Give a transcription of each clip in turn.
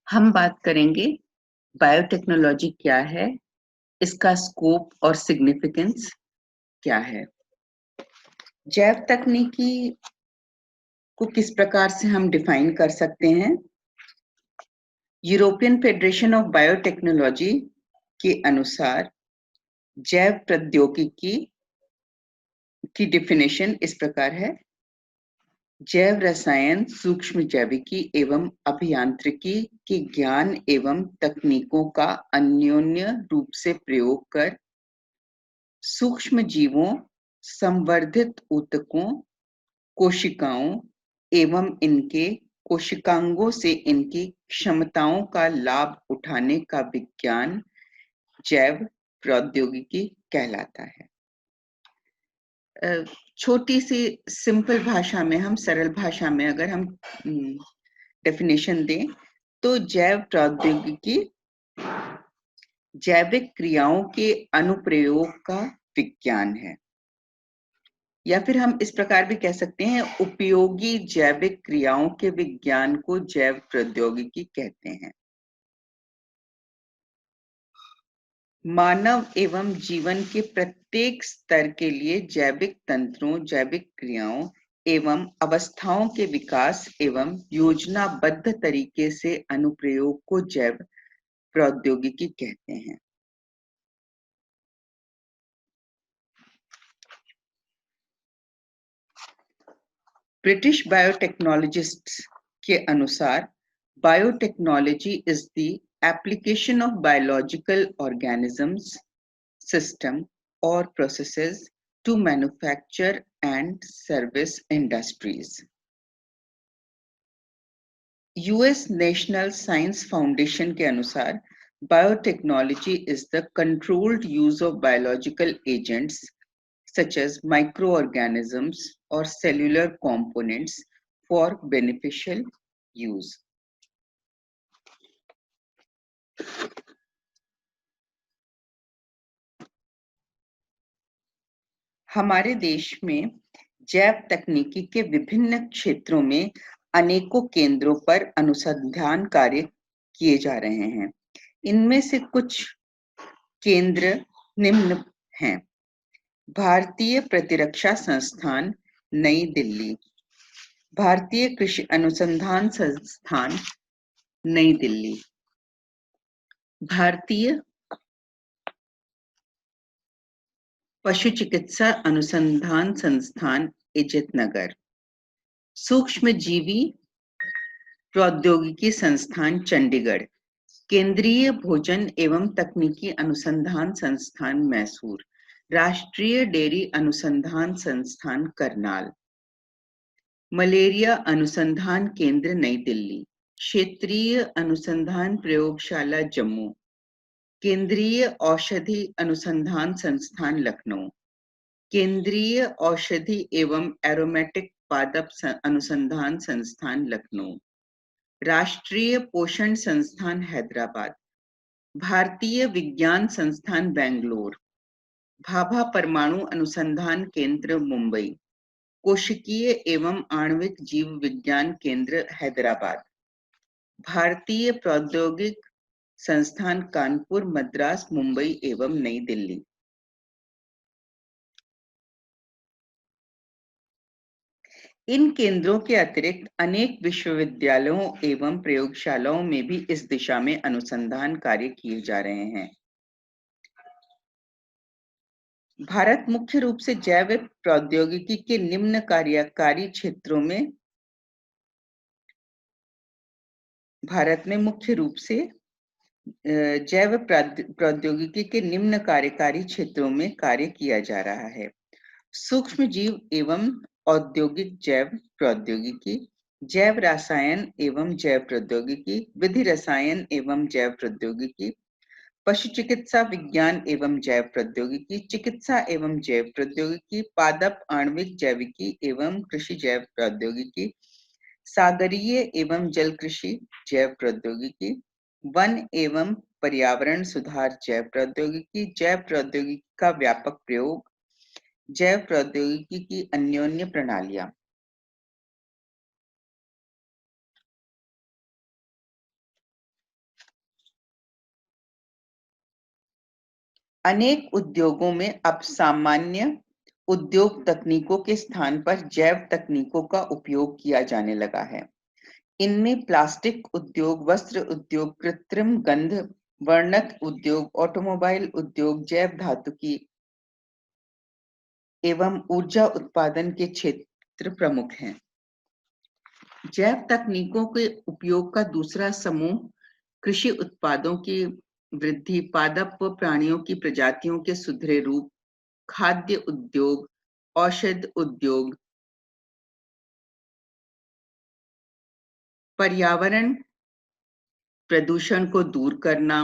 हम बात करेंगे बायोटेक्नोलॉजी क्या है, इसका स्कोप और सिग्निफिकेंस क्या है। जैव तकनीकी को किस प्रकार से हम डिफाइन कर सकते हैं। यूरोपियन फेडरेशन ऑफ बायोटेक्नोलॉजी के अनुसार जैव प्रौद्योगिकी की डेफिनेशन इस प्रकार है। जैव रसायन, सूक्ष्म जैविकी एवं अभियांत्रिकी के ज्ञान एवं तकनीकों का अन्योन्य रूप से प्रयोग कर सूक्ष्म जीवों, संवर्धित ऊतकों, कोशिकाओं एवं इनके कोशिकांगों से इनकी क्षमताओं का लाभ उठाने का विज्ञान जैव प्रौद्योगिकी कहलाता है। छोटी सी सिंपल भाषा में, हम सरल भाषा में अगर हम डेफिनेशन दें तो जैव प्रौद्योगिकी जैविक क्रियाओं के अनुप्रयोग का विज्ञान है, या फिर हम इस प्रकार भी कह सकते हैं उपयोगी जैविक क्रियाओं के विज्ञान को जैव प्रौद्योगिकी कहते हैं। मानव एवं जीवन के प्रत्येक स्तर के लिए जैविक तंत्रों, जैविक क्रियाओं एवं अवस्थाओं के विकास एवं योजनाबद्ध तरीके से अनुप्रयोग को जैव प्रौद्योगिकी कहते हैं। ब्रिटिश बायोटेक्नोलॉजिस्ट्स के अनुसार biotechnology is the application of biological organisms, system or processes to manufacture and service industries. US National Science Foundation के अनुसार biotechnology is the controlled use of biological agents such as microorganisms or cellular components for beneficial use. हमारे देश में जैव तकनीकी के विभिन्न क्षेत्रों में अनेकों केंद्रों पर अनुसंधान कार्य किए जा रहे हैं। इनमें से कुछ केंद्र निम्न हैं। भारतीय प्रतिरक्षा संस्थान नई दिल्ली, भारतीय कृषि अनुसंधान संस्थान नई दिल्ली, भारतीय पशु चिकित्सा अनुसंधान संस्थान इजितनगर, सूक्ष्म जीवी प्रौद्योगिकी संस्थान चंडीगढ़, केंद्रीय भोजन एवं तकनीकी अनुसंधान संस्थान मैसूर, राष्ट्रीय डेयरी अनुसंधान संस्थान करनाल, मलेरिया अनुसंधान केंद्र नई दिल्ली, क्षेत्रीय अनुसंधान प्रयोगशाला जम्मू, केंद्रीय औषधि अनुसंधान संस्थान लखनऊ, केंद्रीय औषधि एवं एरोमेटिक पादप अनुसंधान संस्थान लखनऊ, राष्ट्रीय पोषण संस्थान हैदराबाद, भारतीय विज्ञान संस्थान बेंगलोर, भाभा परमाणु अनुसंधान केंद्र मुंबई, कोशिकीय एवं आणविक जीव विज्ञान केंद्र हैदराबाद, भारतीय प्रौद्योगिक संस्थान कानपुर, मद्रास, मुंबई एवं नई दिल्ली। इन केंद्रों के अतिरिक्त अनेक विश्वविद्यालयों एवं प्रयोगशालाओं में भी इस दिशा में अनुसंधान कार्य किए जा रहे हैं। भारत मुख्य रूप से जैव प्रौद्योगिकी के निम्न कार्यकारी क्षेत्रों में जैव प्रौद्योगिकी के निम्न कार्यकारी क्षेत्रों में कार्य किया जा रहा है। सूक्ष्म जीव एवं औद्योगिक जैव प्रौद्योगिकी, जैव रसायन एवं जैव प्रौद्योगिकी, विधि रसायन एवं जैव प्रौद्योगिकी, पशु चिकित्सा विज्ञान एवं जैव प्रौद्योगिकी, चिकित्सा एवं जैव प्रौद्योगिकी, पादप आणविक जैविकी एवं कृषि जैव प्रौद्योगिकी, सागरीय एवं जल कृषि जैव प्रौद्योगिकी, वन एवं पर्यावरण सुधार जैव प्रौद्योगिकी का व्यापक प्रयोग, जैव प्रौद्योगिकी की अन्योन्य प्रणालियां। अनेक उद्योगों में अब सामान्य उद्योग तकनीकों के स्थान पर जैव तकनीकों का उपयोग किया जाने लगा है। इनमें प्लास्टिक उद्योग, वस्त्र उद्योग, कृत्रिम गंध वर्णक उद्योग, ऑटोमोबाइल उद्योग, जैव धातुकी एवं ऊर्जा उत्पादन के क्षेत्र प्रमुख हैं। जैव तकनीकों के उपयोग का दूसरा समूह कृषि उत्पादों की वृद्धि, पादप प्राणियों की प्रजातियों के सुधरे रूप, खाद्य उद्योग, औषध उद्योग, पर्यावरण प्रदूषण को दूर करना,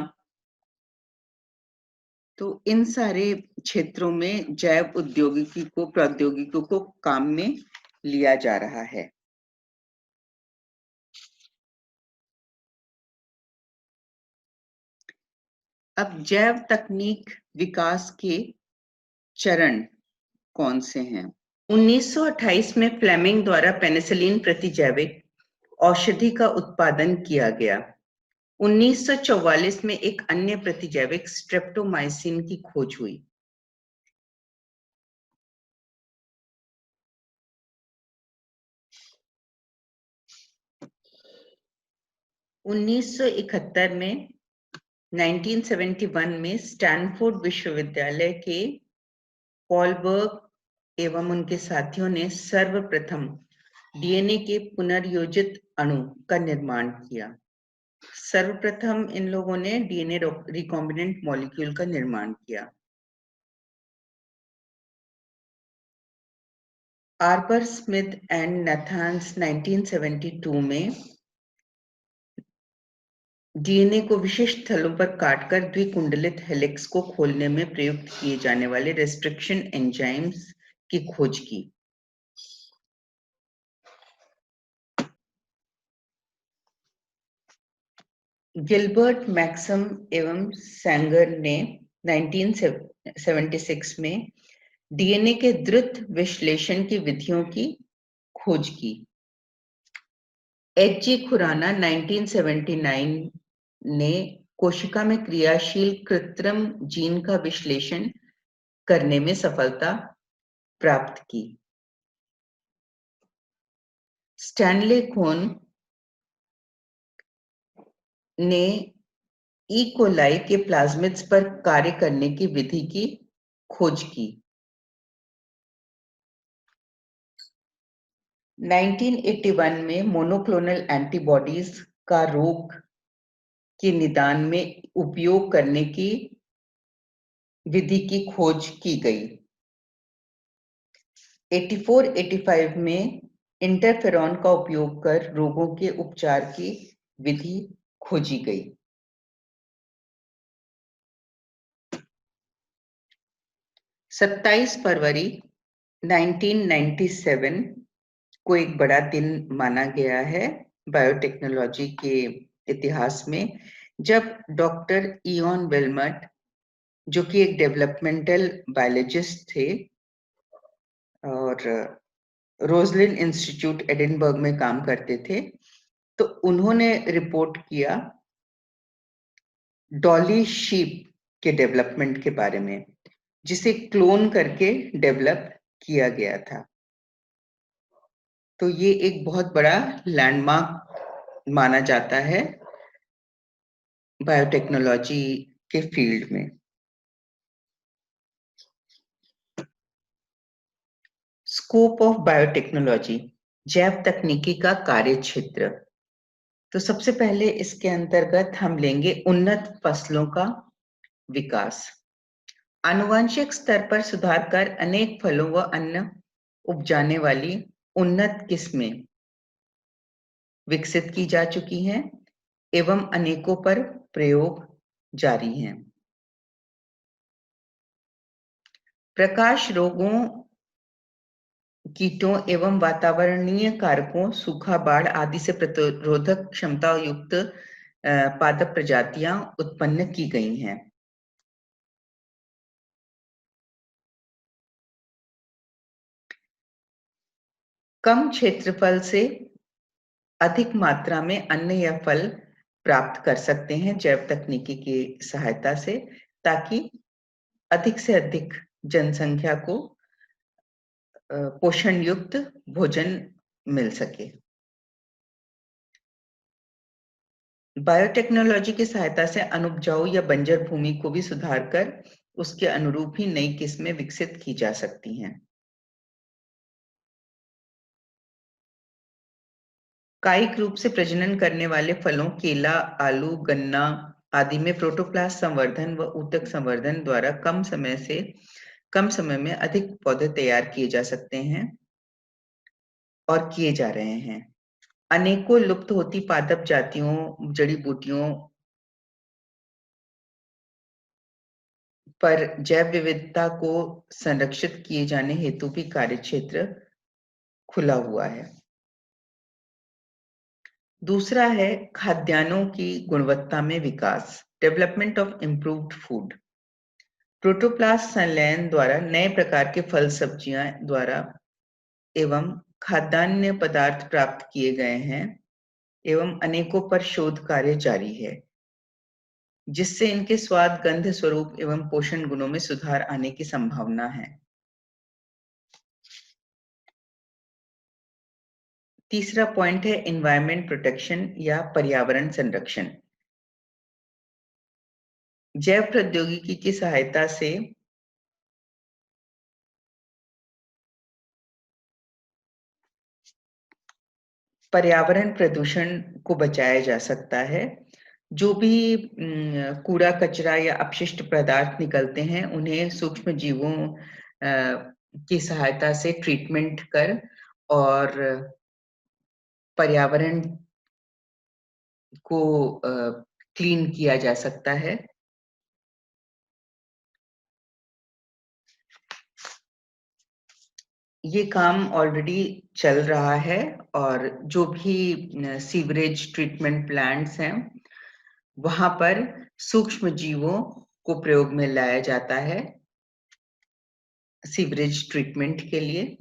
तो इन सारे क्षेत्रों में जैव प्रौद्योगिकी को काम में लिया जा रहा है। अब जैव तकनीक विकास के चरण कौन से हैं? 1928 में फ्लेमिंग द्वारा पेनिसिलिन प्रतिजैविक औषधि का उत्पादन किया गया। 1944 में एक अन्य प्रतिजैविक स्ट्रेप्टोमाइसिन की खोज हुई। 1971 में 1971 में स्टैनफोर्ड विश्वविद्यालय के पॉलबर्ग एवं उनके साथियों ने सर्वप्रथम डीएनए के पुनर्योजित अणु का निर्माण किया। सर्वप्रथम इन लोगों ने डीएनए रिकॉम्बिनेंट मॉलिक्यूल का निर्माण किया। आर्बर स्मिथ एंड नथान्स 1972 में डीएनए को विशिष्ट स्थलों पर काटकर द्विकुंडलित हेलिक्स को खोलने में प्रयुक्त किए जाने वाले रेस्ट्रिक्शन एंजाइम्स की खोज की। गिलबर्ट मैक्सम एवं सैंगर ने 1976 में डीएनए के द्रुत विश्लेषण की विधियों की खोज की। एच जी खुराना 1979 ने कोशिका में क्रियाशील कृत्रिम जीन का विश्लेषण करने में सफलता प्राप्त की। स्टैनले कोन ने ई कोलाई के प्लाज्मिड्स पर कार्य करने की विधि की खोज की। 1981 में मोनोक्लोनल एंटीबॉडीज का रोग के निदान में उपयोग करने की विधि की खोज की गई। 84-85 में इंटरफेरॉन का उपयोग कर रोगों के उपचार की विधि खोजी गई। 27 फरवरी 1997 को एक बड़ा दिन माना गया है बायोटेक्नोलॉजी के इतिहास में, जब डॉक्टर इयॉन विल्मट, जो कि एक डेवलपमेंटल बायोलॉजिस्ट थे और रोजलिन इंस्टीट्यूट एडिनबर्ग में काम करते थे, तो उन्होंने रिपोर्ट किया डॉली शीप के डेवलपमेंट के बारे में, जिसे क्लोन करके डेवलप किया गया था। तो ये एक बहुत बड़ा लैंडमार्क माना जाता है बायोटेक्नोलॉजी के फील्ड में। स्कोप ऑफ बायोटेक्नोलॉजी, जैव तकनीकी का कार्य क्षेत्र। तो सबसे पहले इसके अंतर्गत हम लेंगे उन्नत फसलों का विकास। आनुवंशिक स्तर पर सुधार कर अनेक फलों व अन्न उपजाने वाली उन्नत किस्में विकसित की जा चुकी हैं एवं अनेकों पर प्रयोग जारी हैं। प्रकाश रोगों, कीटों एवं वातावरणीय कारकों, सूखा, बाढ़ आदि से प्रतिरोधक क्षमता युक्त पादप प्रजातियां उत्पन्न की गई हैं। कम क्षेत्रफल से अधिक मात्रा में अन्न या फल प्राप्त कर सकते हैं जैव तकनीकी की सहायता से, ताकि अधिक से अधिक जनसंख्या को पोषण युक्त भोजन मिल सके। बायोटेक्नोलॉजी की सहायता से अनुपजाऊ या बंजर भूमि को भी सुधार कर उसके अनुरूप ही नई किस्में विकसित की जा सकती हैं। कायिक रूप से प्रजनन करने वाले फलों, केला, आलू, गन्ना आदि में प्रोटोप्लास्ट संवर्धन व ऊतक संवर्धन द्वारा कम समय में अधिक पौधे तैयार किए जा सकते हैं और किए जा रहे हैं। अनेकों लुप्त होती पादप जातियों, जड़ी बूटियों पर जैव विविधता को संरक्षित किए जाने हेतु भी कार्यक्षेत्र खुला हुआ है। दूसरा है खाद्यान्नों की गुणवत्ता में विकास, development of improved food. Protoplast संलयन द्वारा नए प्रकार के फल सब्जियां द्वारा एवं खाद्यान्न पदार्थ प्राप्त किए गए हैं एवं अनेकों पर शोध कार्य जारी है, जिससे इनके स्वाद, गंध, स्वरूप एवं पोषण गुणों में सुधार आने की संभावना है। तीसरा पॉइंट है एनवायरमेंट प्रोटेक्शन या पर्यावरण संरक्षण। जैव प्रौद्योगिकी की सहायता से पर्यावरण प्रदूषण को बचाया जा सकता है। जो भी कूड़ा कचरा या अपशिष्ट पदार्थ निकलते हैं, उन्हें सूक्ष्म जीवों की सहायता से ट्रीटमेंट कर और पर्यावरण को क्लीन किया जा सकता है। ये काम ऑलरेडी चल रहा है और जो भी सीवरेज ट्रीटमेंट प्लांट्स हैं, वहां पर सूक्ष्म जीवों को प्रयोग में लाया जाता है सीवरेज ट्रीटमेंट के लिए।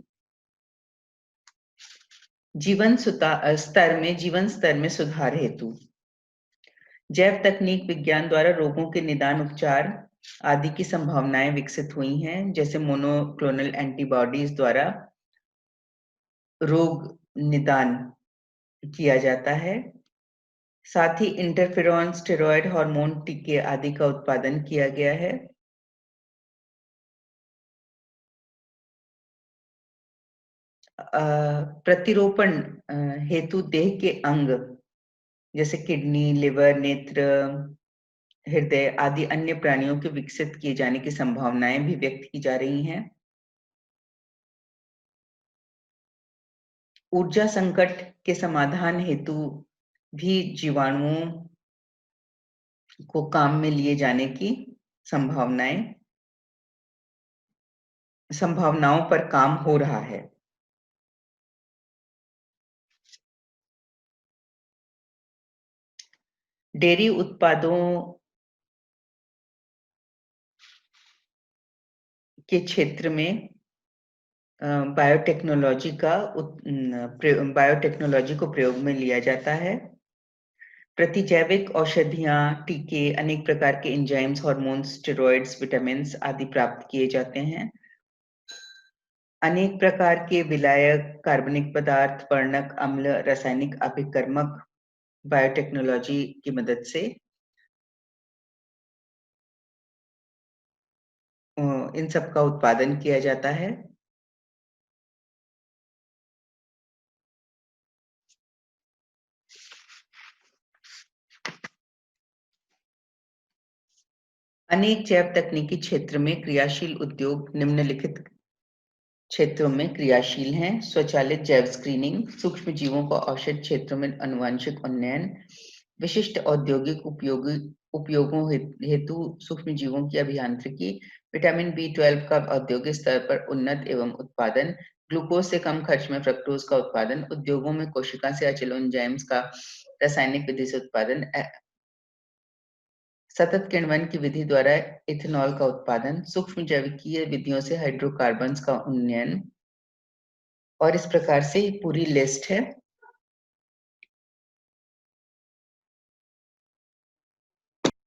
जीवन स्तर में सुधार हेतु जैव तकनीक विज्ञान द्वारा रोगों के निदान, उपचार आदि की संभावनाएं विकसित हुई हैं, जैसे मोनोक्लोनल एंटीबॉडीज द्वारा रोग निदान किया जाता है। साथ ही इंटरफेरॉन, स्टेरॉयड हार्मोन टीके आदि का उत्पादन किया गया है। प्रतिरोपण हेतु देह के अंग जैसे किडनी, लिवर, नेत्र, हृदय आदि अन्य प्राणियों के विकसित किए जाने की संभावनाएं भी व्यक्त की जा रही हैं। ऊर्जा संकट के समाधान हेतु भी जीवाणुओं को काम में लिए जाने की संभावनाओं पर काम हो रहा है। डेयरी उत्पादों के क्षेत्र में बायोटेक्नोलॉजी को प्रयोग में लिया जाता है। प्रतिजैविक औषधियां, टीके, अनेक प्रकार के एंजाइम्स, हार्मोन्स, स्टेरॉइड्स, विटामिन्स आदि प्राप्त किए जाते हैं। अनेक प्रकार के विलायक, कार्बनिक पदार्थ, वर्णक, अम्ल, रासायनिक अभिकर्मक बायोटेक्नोलॉजी की मदद से इन सब का उत्पादन किया जाता है। अनेक जैव तकनीकी क्षेत्र में क्रियाशील उद्योग निम्नलिखित क्षेत्रों में क्रियाशील हैं: स्वचालित जैव स्क्रीनिंग, सूक्ष्म जीवों को औषध क्षेत्रों में आनुवंशिक उन्नयन, विशिष्ट औद्योगिक उपयोगों हेतु सूक्ष्म जीवों की अभियांत्रिकी, विटामिन B12 का औद्योगिक स्तर पर उन्नत एवं उत्पादन, ग्लूकोज से कम खर्च में फ्रक्टोज का उत्पादन, उद्योगों में कोशिका से अचल एंजाइम्स का रासायनिक विधि से उत्पादन, सतत किण्वन की विधि द्वारा इथेनॉल का उत्पादन, सूक्ष्म जैविकीय विधियों से हाइड्रोकार्बन्स का उन्नयन, और इस प्रकार से पूरी लिस्ट है।